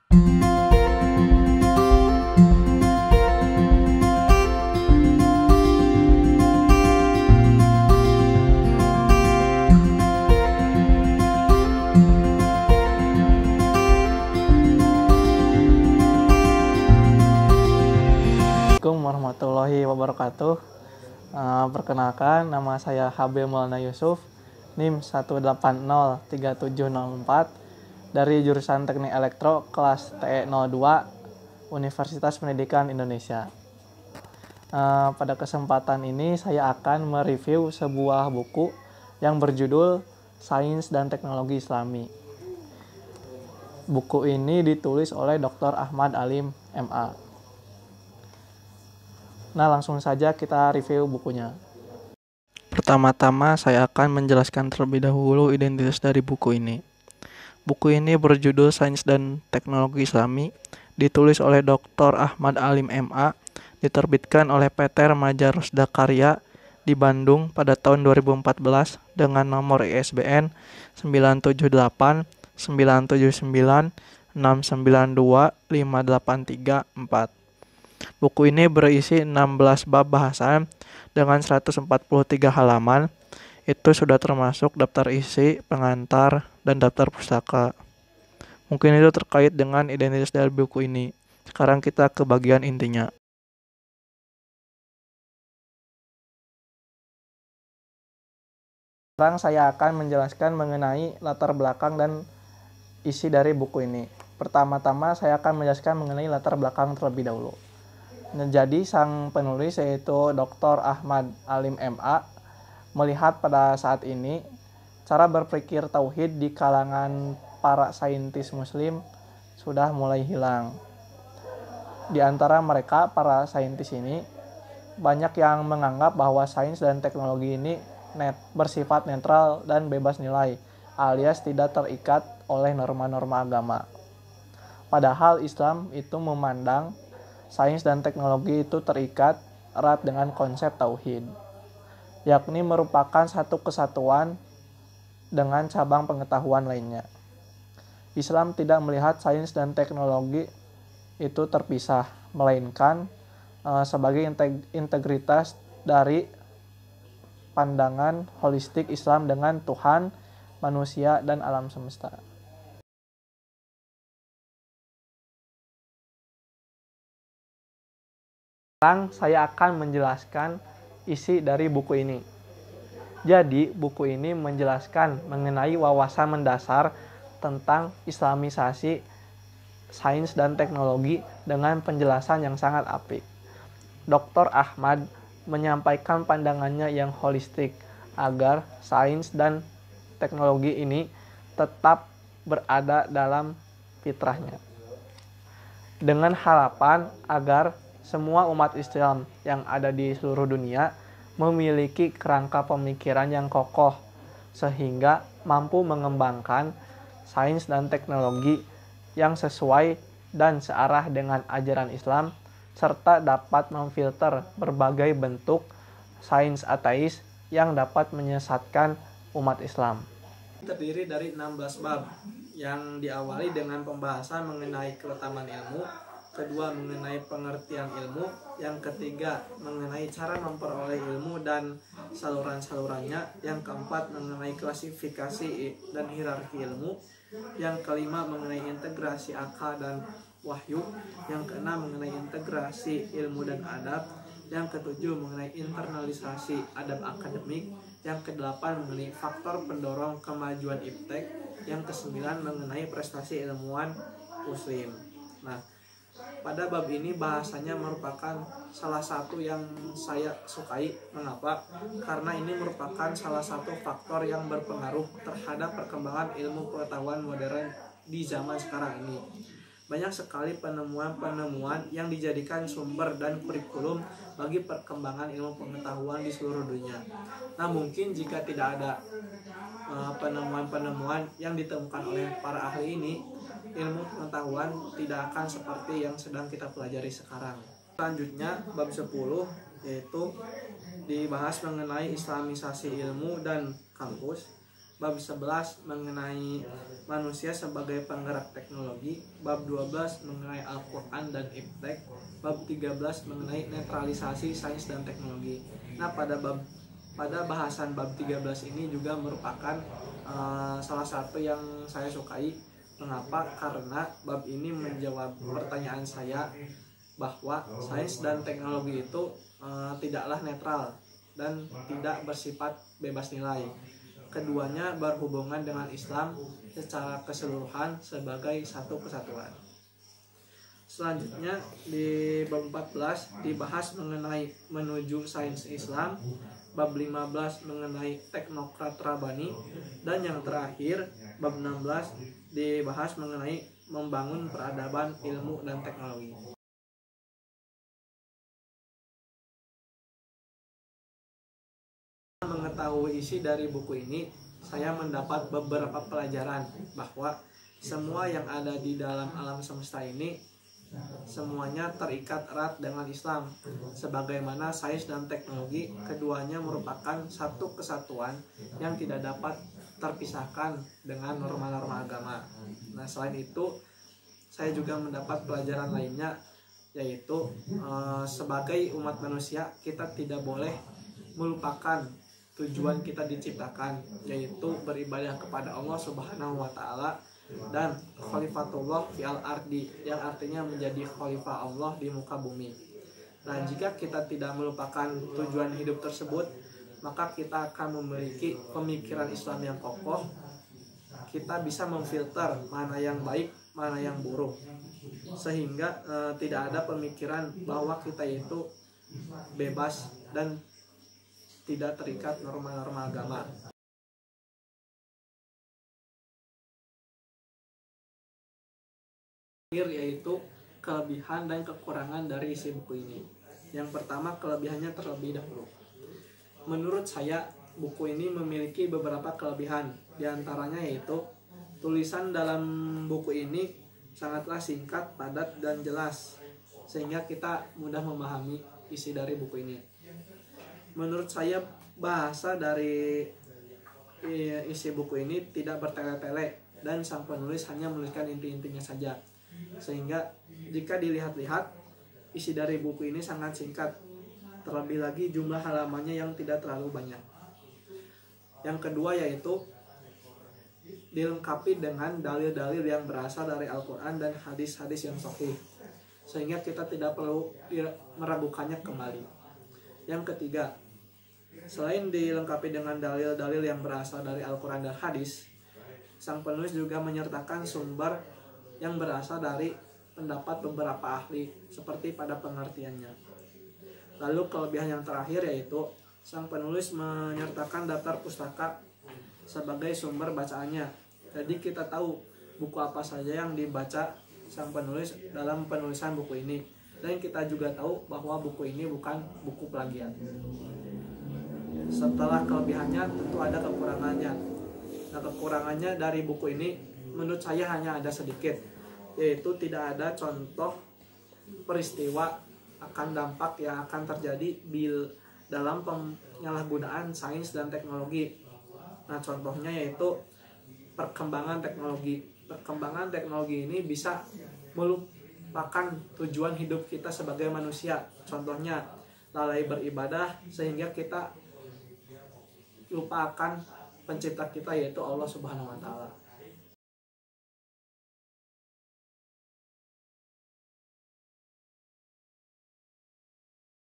Assalamualaikum warahmatullahi wabarakatuh. Perkenalkan, nama saya HB Maulana Yusuf, NIM 1803704 dari jurusan Teknik Elektro kelas TE02 Universitas Pendidikan Indonesia. Pada kesempatan ini saya akan mereview sebuah buku yang berjudul Sains dan Teknologi Islami. Buku ini ditulis oleh Dr. Ahmad Alim, MA. Nah, langsung saja kita review bukunya. Pertama-tama saya akan menjelaskan terlebih dahulu identitas dari buku ini. Buku ini berjudul Sains dan Teknologi Islami, ditulis oleh Dr. Ahmad Alim, MA, diterbitkan oleh PT Remaja Rusda Karya di Bandung pada tahun 2014 dengan nomor ISBN 978 979 692 583 4. Buku ini berisi 16 bab bahasan dengan 143 halaman. Itu sudah termasuk daftar isi, pengantar, dan daftar pustaka. Mungkin itu terkait dengan identitas dari buku ini. Sekarang kita ke bagian intinya. Sekarang saya akan menjelaskan mengenai latar belakang dan isi dari buku ini. Pertama-tama saya akan menjelaskan mengenai latar belakang terlebih dahulu. Jadi sang penulis yaitu Dr. Ahmad Alim, MA, melihat pada saat ini cara berpikir tauhid di kalangan para saintis muslim sudah mulai hilang. Di antara mereka, para saintis ini, banyak yang menganggap bahwa sains dan teknologi ini bersifat netral dan bebas nilai, alias tidak terikat oleh norma-norma agama. Padahal Islam itu memandang sains dan teknologi itu terikat erat dengan konsep tauhid, yakni merupakan satu kesatuan dengan cabang pengetahuan lainnya. Islam tidak melihat sains dan teknologi itu terpisah, melainkan sebagai integritas dari pandangan holistik Islam dengan Tuhan, manusia, dan alam semesta. Sekarang saya akan menjelaskan isi dari buku ini. Jadi, buku ini menjelaskan mengenai wawasan mendasar tentang islamisasi sains dan teknologi dengan penjelasan yang sangat apik. Dr. Ahmad menyampaikan pandangannya yang holistik agar sains dan teknologi ini tetap berada dalam fitrahnya, dengan harapan agar semua umat Islam yang ada di seluruh dunia memiliki kerangka pemikiran yang kokoh sehingga mampu mengembangkan sains dan teknologi yang sesuai dan searah dengan ajaran Islam serta dapat memfilter berbagai bentuk sains ateis yang dapat menyesatkan umat Islam. Terdiri dari 16 bab yang diawali dengan pembahasan mengenai keutamaan ilmu, kedua mengenai pengertian ilmu, yang ketiga mengenai cara memperoleh ilmu dan saluran-salurannya, yang keempat mengenai klasifikasi dan hierarki ilmu, yang kelima mengenai integrasi akal dan wahyu, yang keenam mengenai integrasi ilmu dan adab, yang ketujuh mengenai internalisasi adab akademik, yang kedelapan mengenai faktor pendorong kemajuan iptek, yang kesembilan mengenai prestasi ilmuwan muslim. Nah, pada bab ini bahasanya merupakan salah satu yang saya sukai. Mengapa? Karena ini merupakan salah satu faktor yang berpengaruh terhadap perkembangan ilmu pengetahuan modern di zaman sekarang ini. Banyak sekali penemuan-penemuan yang dijadikan sumber dan kurikulum bagi perkembangan ilmu pengetahuan di seluruh dunia. Nah, mungkin jika tidak ada penemuan-penemuan yang ditemukan oleh para ahli ini, ilmu pengetahuan tidak akan seperti yang sedang kita pelajari sekarang. Selanjutnya, bab 10 yaitu dibahas mengenai islamisasi ilmu dan kampus. bab 11 mengenai manusia sebagai penggerak teknologi, bab 12 mengenai Al-Quran dan iptek, bab 13 mengenai netralisasi sains dan teknologi. Nah, pada bahasan bab 13 ini juga merupakan salah satu yang saya sukai. Mengapa? Karena bab ini menjawab pertanyaan saya bahwa sains dan teknologi itu tidaklah netral dan tidak bersifat bebas nilai. Keduanya berhubungan dengan Islam secara keseluruhan sebagai satu kesatuan. Selanjutnya di bab 14 dibahas mengenai menuju sains Islam, bab 15 mengenai teknokrat rabani, dan yang terakhir bab 16 dibahas mengenai membangun peradaban ilmu dan teknologi. Mengetahui isi dari buku ini, saya mendapat beberapa pelajaran bahwa semua yang ada di dalam alam semesta ini semuanya terikat erat dengan Islam. Sebagaimana sains dan teknologi, keduanya merupakan satu kesatuan yang tidak dapat terpisahkan dengan norma-norma agama. Nah, selain itu, saya juga mendapat pelajaran lainnya, yaitu sebagai umat manusia kita tidak boleh melupakan tujuan kita diciptakan, yaitu beribadah kepada Allah Subhanahu wa Ta'ala dan khalifatullah fi'al ardi, yang artinya menjadi khalifah Allah di muka bumi. Nah, jika kita tidak melupakan tujuan hidup tersebut, maka kita akan memiliki pemikiran Islam yang kokoh. Kita bisa memfilter mana yang baik, mana yang buruk, sehingga tidak ada pemikiran bahwa kita itu bebas dan tidak terikat norma-norma agama. Yaitu kelebihan dan kekurangan dari isi buku ini. Yang pertama, kelebihannya terlebih dahulu. Menurut saya, buku ini memiliki beberapa kelebihan. Di antaranya yaitu tulisan dalam buku ini sangatlah singkat, padat, dan jelas, sehingga kita mudah memahami isi dari buku ini. Menurut saya, bahasa dari isi buku ini tidak bertele-tele dan sang penulis hanya menuliskan inti-intinya saja. Sehingga jika dilihat-lihat, isi dari buku ini sangat singkat. Terlebih lagi jumlah halamannya yang tidak terlalu banyak. Yang kedua yaitu dilengkapi dengan dalil-dalil yang berasal dari Al-Quran dan hadis-hadis yang sahih, sehingga kita tidak perlu meragukannya kembali. Yang ketiga, selain dilengkapi dengan dalil-dalil yang berasal dari Al-Quran dan hadis, sang penulis juga menyertakan sumber yang berasal dari pendapat beberapa ahli seperti pada pengertiannya. Lalu kelebihan yang terakhir yaitu sang penulis menyertakan daftar pustaka sebagai sumber bacaannya. Jadi kita tahu buku apa saja yang dibaca sang penulis dalam penulisan buku ini, dan kita juga tahu bahwa buku ini bukan buku plagiat. Setelah kelebihannya, tentu ada kekurangannya. Nah, kekurangannya dari buku ini menurut saya hanya ada sedikit, yaitu tidak ada contoh peristiwa akan dampak yang akan terjadi dalam penyalahgunaan sains dan teknologi. Nah, contohnya yaitu perkembangan teknologi. Perkembangan teknologi ini bisa melupakan tujuan hidup kita sebagai manusia. Contohnya lalai beribadah sehingga kita lupa akan pencipta kita, yaitu Allah Subhanahu wa Ta'ala.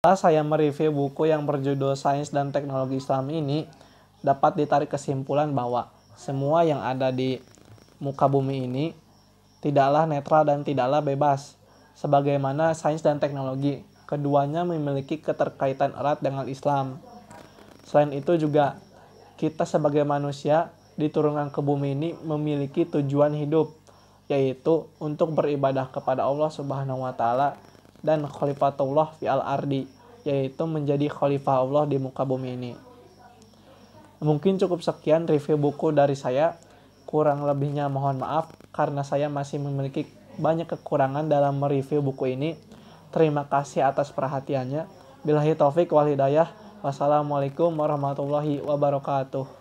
Setelah saya mereview buku yang berjudul Sains dan Teknologi Islam ini, dapat ditarik kesimpulan bahwa semua yang ada di muka bumi ini tidaklah netral dan tidaklah bebas. Sebagaimana sains dan teknologi, keduanya memiliki keterkaitan erat dengan Islam. Selain itu juga, kita sebagai manusia diturunkan ke bumi ini memiliki tujuan hidup, yaitu untuk beribadah kepada Allah Subhanahu wa Ta'ala dan khalifatullah fi'al ardi, yaitu menjadi khalifah Allah di muka bumi ini. Mungkin cukup sekian review buku dari saya. Kurang lebihnya mohon maaf karena saya masih memiliki banyak kekurangan dalam mereview buku ini. Terima kasih atas perhatiannya. Billahi taufik wal hidayah. Wassalamualaikum warahmatullahi wabarakatuh.